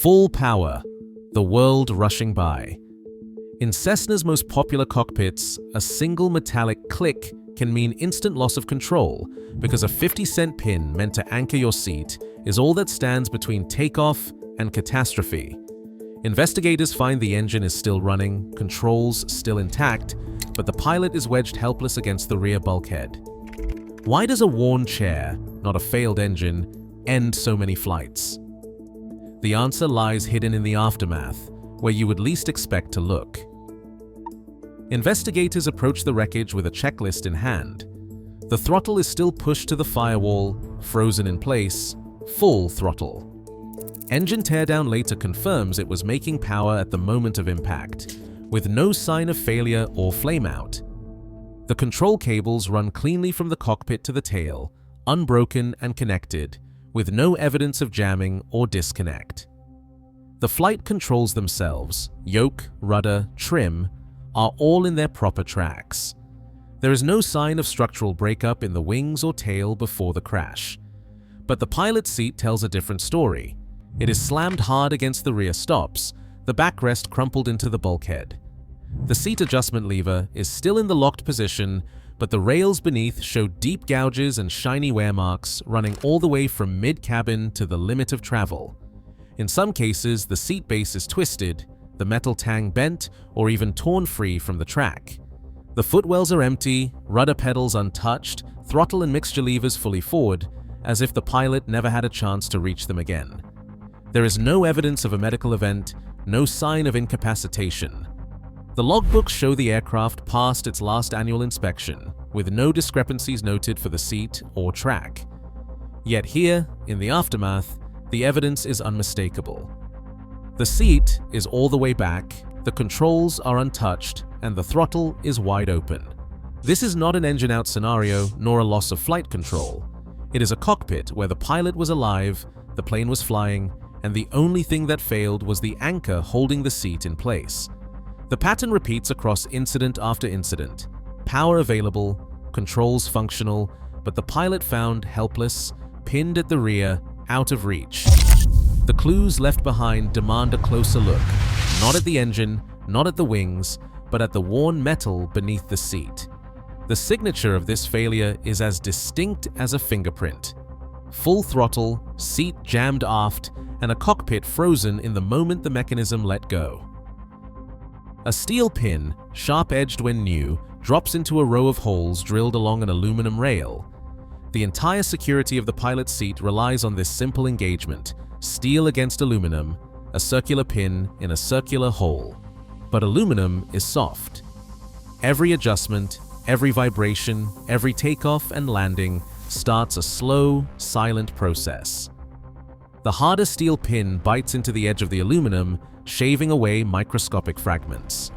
Full power, the world rushing by. In Cessna's most popular cockpits, a single metallic click can mean instant loss of control because a 50-cent pin meant to anchor your seat is all that stands between takeoff and catastrophe. Investigators find the engine is still running, controls still intact, but the pilot is wedged helpless against the rear bulkhead. Why does a worn chair, not a failed engine, end so many flights? The answer lies hidden in the aftermath, where you would least expect to look. Investigators approach the wreckage with a checklist in hand. The throttle is still pushed to the firewall, frozen in place, full throttle. Engine teardown later confirms it was making power at the moment of impact, with no sign of failure or flameout. The control cables run cleanly from the cockpit to the tail, unbroken and connected, with no evidence of jamming or disconnect. The flight controls themselves, yoke, rudder, trim, are all in their proper tracks. There is no sign of structural breakup in the wings or tail before the crash. But the pilot's seat tells a different story. It is slammed hard against the rear stops, the backrest crumpled into the bulkhead. The seat adjustment lever is still in the locked position, but the rails beneath show deep gouges and shiny wear marks running all the way from mid-cabin to the limit of travel. In some cases, the seat base is twisted, the metal tang bent, or even torn free from the track. The footwells are empty, rudder pedals untouched, throttle and mixture levers fully forward, as if the pilot never had a chance to reach them again. There is no evidence of a medical event, no sign of incapacitation. The logbooks show the aircraft passed its last annual inspection, with no discrepancies noted for the seat or track. Yet here, in the aftermath, the evidence is unmistakable. The seat is all the way back, the controls are untouched, and the throttle is wide open. This is not an engine-out scenario, nor a loss of flight control. It is a cockpit where the pilot was alive, the plane was flying, and the only thing that failed was the anchor holding the seat in place. The pattern repeats across incident after incident. Power available, controls functional, but the pilot found helpless, pinned at the rear, out of reach. The clues left behind demand a closer look, not at the engine, not at the wings, but at the worn metal beneath the seat. The signature of this failure is as distinct as a fingerprint. Full throttle, seat jammed aft, and a cockpit frozen in the moment the mechanism let go. A steel pin, sharp-edged when new, drops into a row of holes drilled along an aluminum rail. The entire security of the pilot's seat relies on this simple engagement, steel against aluminum, a circular pin in a circular hole. But aluminum is soft. Every adjustment, every vibration, every takeoff and landing starts a slow, silent process. The harder steel pin bites into the edge of the aluminum, shaving away microscopic fragments.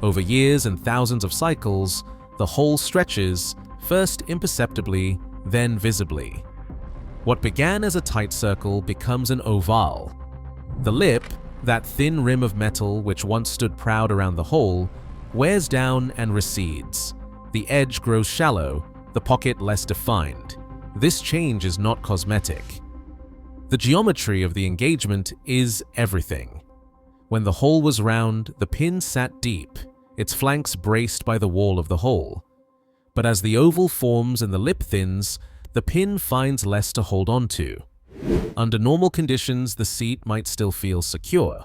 Over years and thousands of cycles, the hole stretches, first imperceptibly, then visibly. What began as a tight circle becomes an oval. The lip, that thin rim of metal which once stood proud around the hole, wears down and recedes. The edge grows shallow, the pocket less defined. This change is not cosmetic. The geometry of the engagement is everything. When the hole was round, the pin sat deep, its flanks braced by the wall of the hole. But as the oval forms and the lip thins, the pin finds less to hold on to. Under normal conditions, the seat might still feel secure,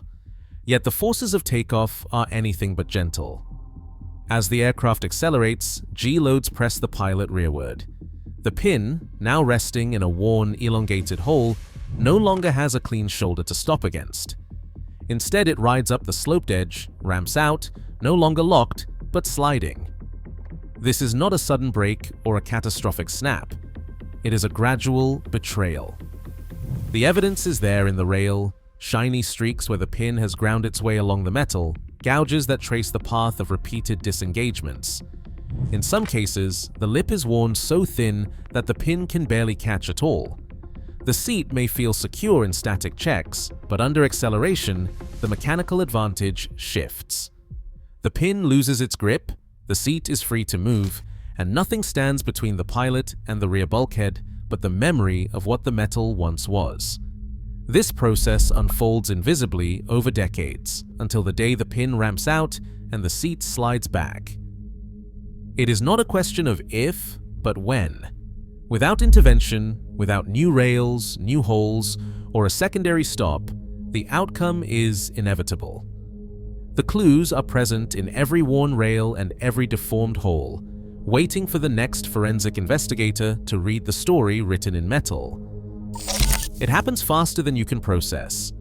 yet the forces of takeoff are anything but gentle. As the aircraft accelerates, G-loads press the pilot rearward. The pin, now resting in a worn, elongated hole, no longer has a clean shoulder to stop against. Instead, it rides up the sloped edge, ramps out, no longer locked, but sliding. This is not a sudden break or a catastrophic snap. It is a gradual betrayal. The evidence is there in the rail, shiny streaks where the pin has ground its way along the metal, gouges that trace the path of repeated disengagements. In some cases, the lip is worn so thin that the pin can barely catch at all. The seat may feel secure in static checks, but under acceleration, the mechanical advantage shifts. The pin loses its grip, the seat is free to move, and nothing stands between the pilot and the rear bulkhead but the memory of what the metal once was. This process unfolds invisibly over decades, until the day the pin ramps out and the seat slides back. It is not a question of if, but when. Without intervention, without new rails, new holes, or a secondary stop, the outcome is inevitable. The clues are present in every worn rail and every deformed hole, waiting for the next forensic investigator to read the story written in metal. It happens faster than you can process.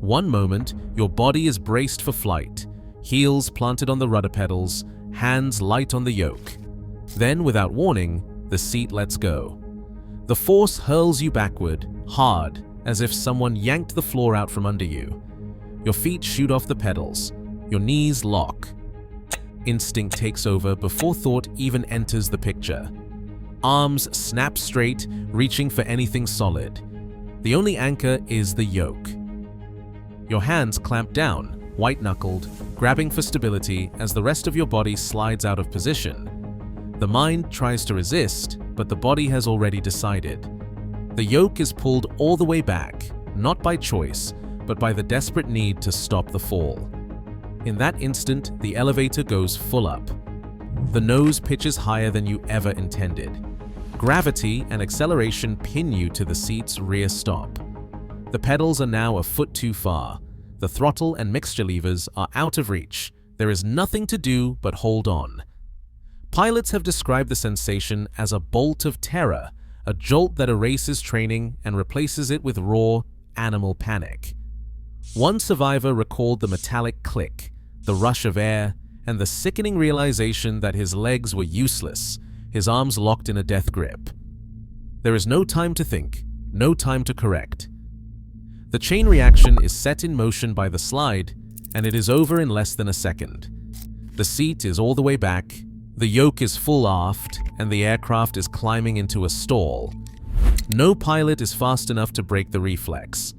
One moment, your body is braced for flight, heels planted on the rudder pedals, hands light on the yoke. Then, without warning, the seat lets go. The force hurls you backward, hard, as if someone yanked the floor out from under you. Your feet shoot off the pedals. Your knees lock. Instinct takes over before thought even enters the picture. Arms snap straight, reaching for anything solid. The only anchor is the yoke. Your hands clamp down, white-knuckled, grabbing for stability as the rest of your body slides out of position. The mind tries to resist, but the body has already decided. The yoke is pulled all the way back, not by choice, but by the desperate need to stop the fall. In that instant, the elevator goes full up. The nose pitches higher than you ever intended. Gravity and acceleration pin you to the seat's rear stop. The pedals are now a foot too far. The throttle and mixture levers are out of reach. There is nothing to do but hold on. Pilots have described the sensation as a bolt of terror, a jolt that erases training and replaces it with raw, animal panic. One survivor recalled the metallic click, the rush of air, and the sickening realization that his legs were useless, his arms locked in a death grip. There is no time to think, no time to correct. The chain reaction is set in motion by the slide, and it is over in less than a second. The seat is all the way back, the yoke is full aft, and the aircraft is climbing into a stall. No pilot is fast enough to break the reflex.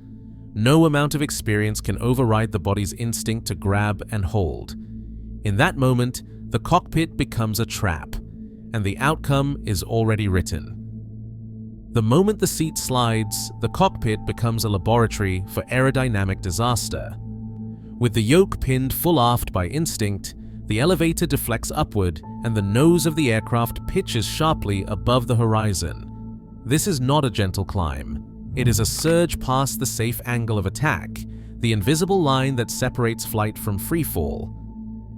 No amount of experience can override the body's instinct to grab and hold. In that moment, the cockpit becomes a trap, and the outcome is already written. The moment the seat slides, the cockpit becomes a laboratory for aerodynamic disaster. With the yoke pinned full aft by instinct, the elevator deflects upward and the nose of the aircraft pitches sharply above the horizon. This is not a gentle climb. It is a surge past the safe angle of attack, the invisible line that separates flight from freefall.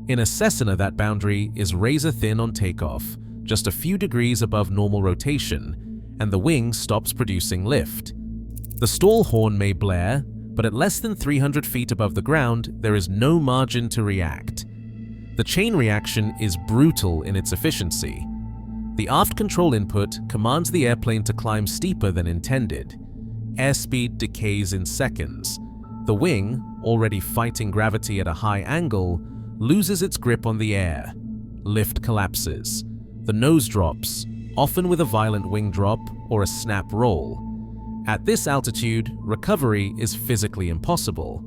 In a Cessna, that boundary is razor thin on takeoff, just a few degrees above normal rotation, and the wing stops producing lift. The stall horn may blare, but at less than 300 feet above the ground, there is no margin to react. The chain reaction is brutal in its efficiency. The aft control input commands the airplane to climb steeper than intended. Airspeed decays in seconds. The wing, already fighting gravity at a high angle, loses its grip on the air. Lift collapses. The nose drops, often with a violent wing drop or a snap roll. At this altitude, recovery is physically impossible.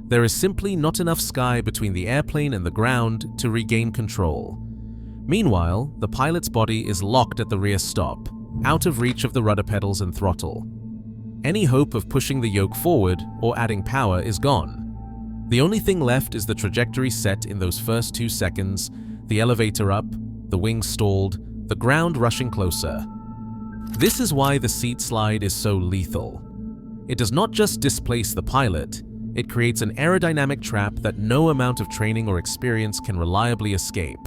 There is simply not enough sky between the airplane and the ground to regain control. Meanwhile, the pilot's body is locked at the rear stop, out of reach of the rudder pedals and throttle. Any hope of pushing the yoke forward or adding power is gone. The only thing left is the trajectory set in those first 2 seconds, the elevator up, the wings stalled, the ground rushing closer. This is why the seat slide is so lethal. It does not just displace the pilot, it creates an aerodynamic trap that no amount of training or experience can reliably escape.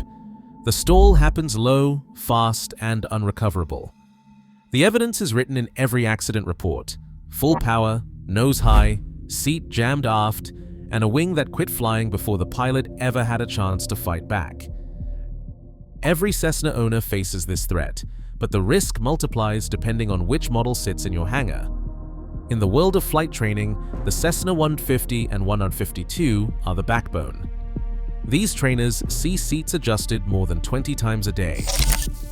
The stall happens low, fast, and unrecoverable. The evidence is written in every accident report: full power, nose high, seat jammed aft, and a wing that quit flying before the pilot ever had a chance to fight back. Every Cessna owner faces this threat, but the risk multiplies depending on which model sits in your hangar. In the world of flight training, the Cessna 150 and 152 are the backbone. These trainers see seats adjusted more than 20 times a day.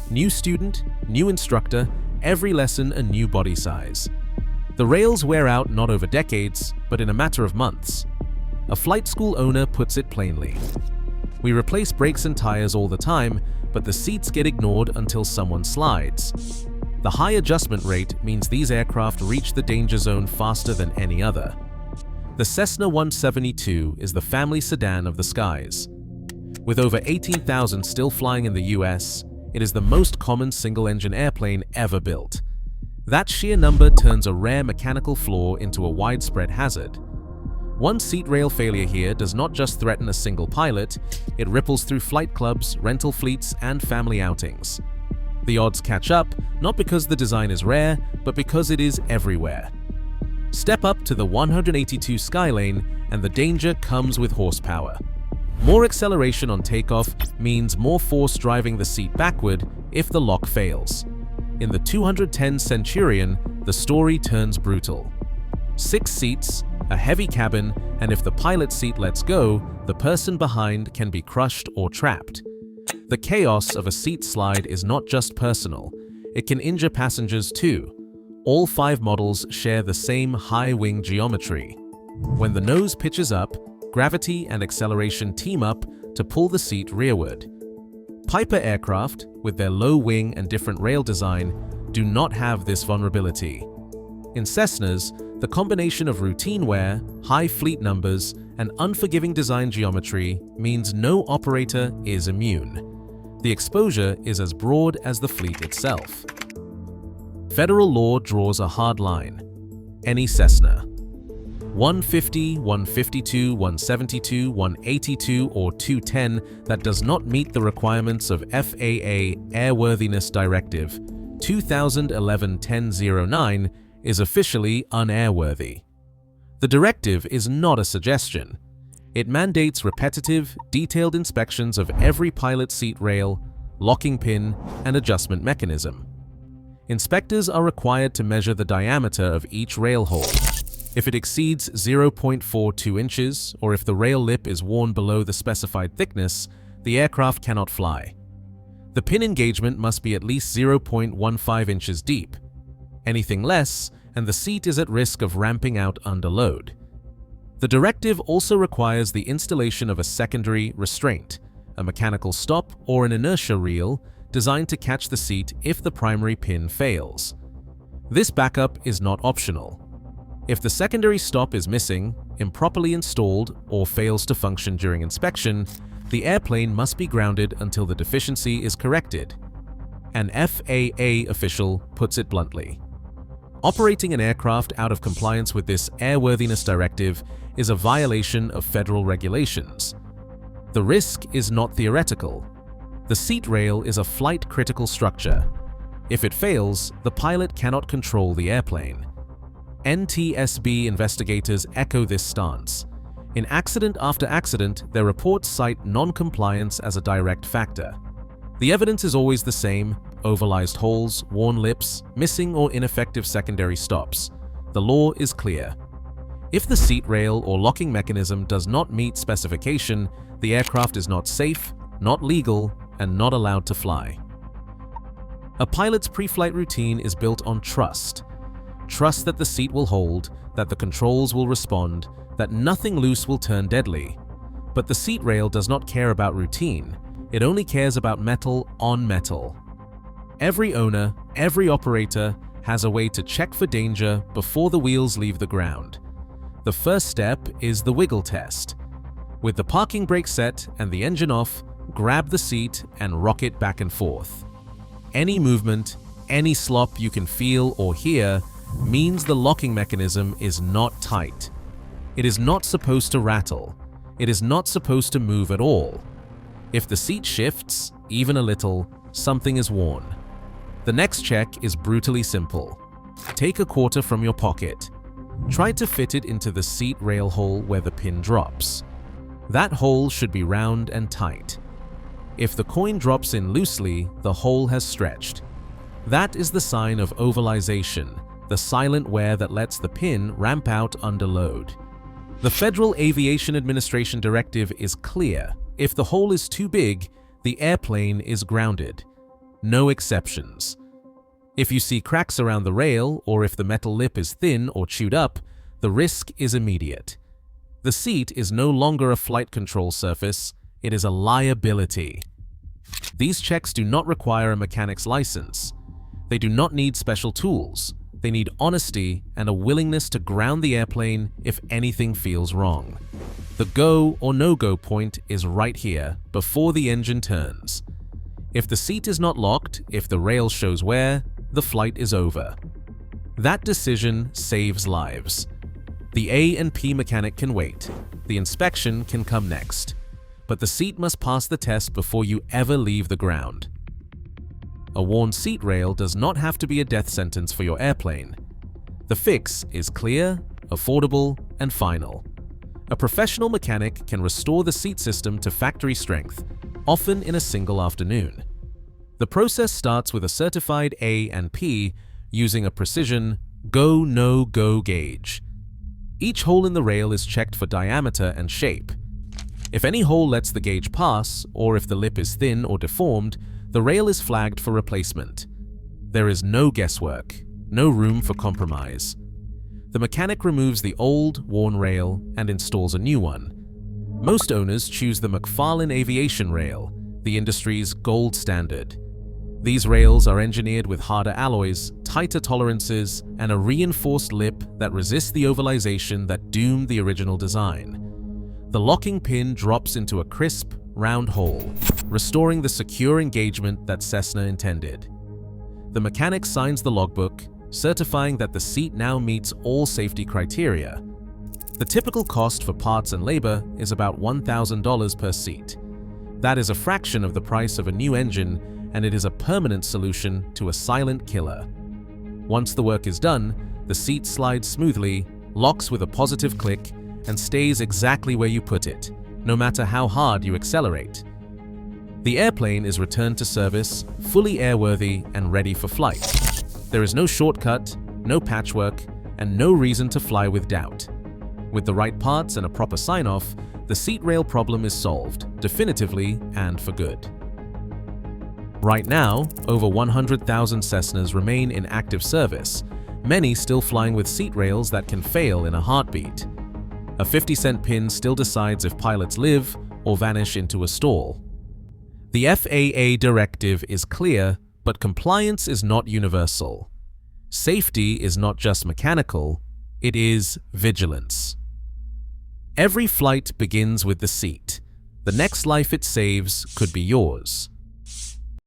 New student, new instructor, every lesson a new body size. The rails wear out not over decades, but in a matter of months. A flight school owner puts it plainly. We replace brakes and tires all the time, but the seats get ignored until someone slides. The high adjustment rate means these aircraft reach the danger zone faster than any other. The Cessna 172 is the family sedan of the skies. With over 18,000 still flying in the US, it is the most common single-engine airplane ever built. That sheer number turns a rare mechanical flaw into a widespread hazard. One seat rail failure here does not just threaten a single pilot, it ripples through flight clubs, rental fleets, and family outings. The odds catch up, not because the design is rare, but because it is everywhere. Step up to the 182 Skylane, and the danger comes with horsepower. More acceleration on takeoff means more force driving the seat backward if the lock fails. In the 210 Centurion, the story turns brutal. 6 seats, a heavy cabin, and if the pilot seat lets go, the person behind can be crushed or trapped. The chaos of a seat slide is not just personal, it can injure passengers too. All 5 models share the same high wing geometry. When the nose pitches up, gravity and acceleration team up to pull the seat rearward. Piper aircraft, with their low wing and different rail design, do not have this vulnerability. In Cessnas, the combination of routine wear, high fleet numbers, and unforgiving design geometry means no operator is immune. The exposure is as broad as the fleet itself. Federal law draws a hard line. Any Cessna. 150, 152, 172, 182, or 210 that does not meet the requirements of FAA Airworthiness Directive 2011-1009 is officially unairworthy. The directive is not a suggestion. It mandates repetitive, detailed inspections of every pilot seat rail, locking pin, and adjustment mechanism. Inspectors are required to measure the diameter of each rail hole. If it exceeds 0.42 inches, or if the rail lip is worn below the specified thickness, the aircraft cannot fly. The pin engagement must be at least 0.15 inches deep. Anything less, and the seat is at risk of ramping out under load. The directive also requires the installation of a secondary restraint, a mechanical stop or an inertia reel designed to catch the seat if the primary pin fails. This backup is not optional. If the secondary stop is missing, improperly installed, or fails to function during inspection, the airplane must be grounded until the deficiency is corrected. An FAA official puts it bluntly. Operating an aircraft out of compliance with this airworthiness directive is a violation of federal regulations. The risk is not theoretical. The seat rail is a flight-critical structure. If it fails, the pilot cannot control the airplane. NTSB investigators echo this stance. In accident after accident, their reports cite non-compliance as a direct factor. The evidence is always the same: oversized holes, worn lips, missing or ineffective secondary stops. The law is clear. If the seat rail or locking mechanism does not meet specification, the aircraft is not safe, not legal, and not allowed to fly. A pilot's pre-flight routine is built on trust. Trust that the seat will hold, that the controls will respond, that nothing loose will turn deadly. But the seat rail does not care about routine. It only cares about metal on metal. Every owner, every operator has a way to check for danger before the wheels leave the ground. The first step is the wiggle test. With the parking brake set and the engine off, grab the seat and rock it back and forth. Any movement, any slop you can feel or hear means the locking mechanism is not tight. It is not supposed to rattle. It is not supposed to move at all. If the seat shifts, even a little, something is worn. The next check is brutally simple. Take a quarter from your pocket. Try to fit it into the seat rail hole where the pin drops. That hole should be round and tight. If the coin drops in loosely, the hole has stretched. That is the sign of ovalization, the silent wear that lets the pin ramp out under load. The Federal Aviation Administration directive is clear. If the hole is too big, the airplane is grounded. No exceptions. If you see cracks around the rail, or if the metal lip is thin or chewed up, the risk is immediate. The seat is no longer a flight control surface, it is a liability. These checks do not require a mechanic's license. They do not need special tools. They need honesty and a willingness to ground the airplane if anything feels wrong. The go or no-go point is right here, before the engine turns. If the seat is not locked, if the rail shows wear, the flight is over. That decision saves lives. The A&P mechanic can wait. The inspection can come next. But the seat must pass the test before you ever leave the ground. A worn seat rail does not have to be a death sentence for your airplane. The fix is clear, affordable, and final. A professional mechanic can restore the seat system to factory strength, often in a single afternoon. The process starts with a certified A&P using a precision go, no, go gauge. Each hole in the rail is checked for diameter and shape. If any hole lets the gauge pass, or if the lip is thin or deformed, the rail is flagged for replacement. There is no guesswork, no room for compromise. The mechanic removes the old, worn rail and installs a new one. Most owners choose the McFarlane Aviation Rail, the industry's gold standard. These rails are engineered with harder alloys, tighter tolerances, and a reinforced lip that resists the ovalization that doomed the original design. The locking pin drops into a crisp, round hole, restoring the secure engagement that Cessna intended. The mechanic signs the logbook, certifying that the seat now meets all safety criteria. The typical cost for parts and labor is about $1,000 per seat. That is a fraction of the price of a new engine, and it is a permanent solution to a silent killer. Once the work is done, the seat slides smoothly, locks with a positive click, and stays exactly where you put it, no matter how hard you accelerate. The airplane is returned to service, fully airworthy and ready for flight. There is no shortcut, no patchwork, and no reason to fly with doubt. With the right parts and a proper sign-off, the seat rail problem is solved, definitively and for good. Right now, over 100,000 Cessnas remain in active service, many still flying with seat rails that can fail in a heartbeat. A 50-cent pin still decides if pilots live or vanish into a stall. The FAA directive is clear, but compliance is not universal. Safety is not just mechanical, it is vigilance. Every flight begins with the seat. The next life it saves could be yours.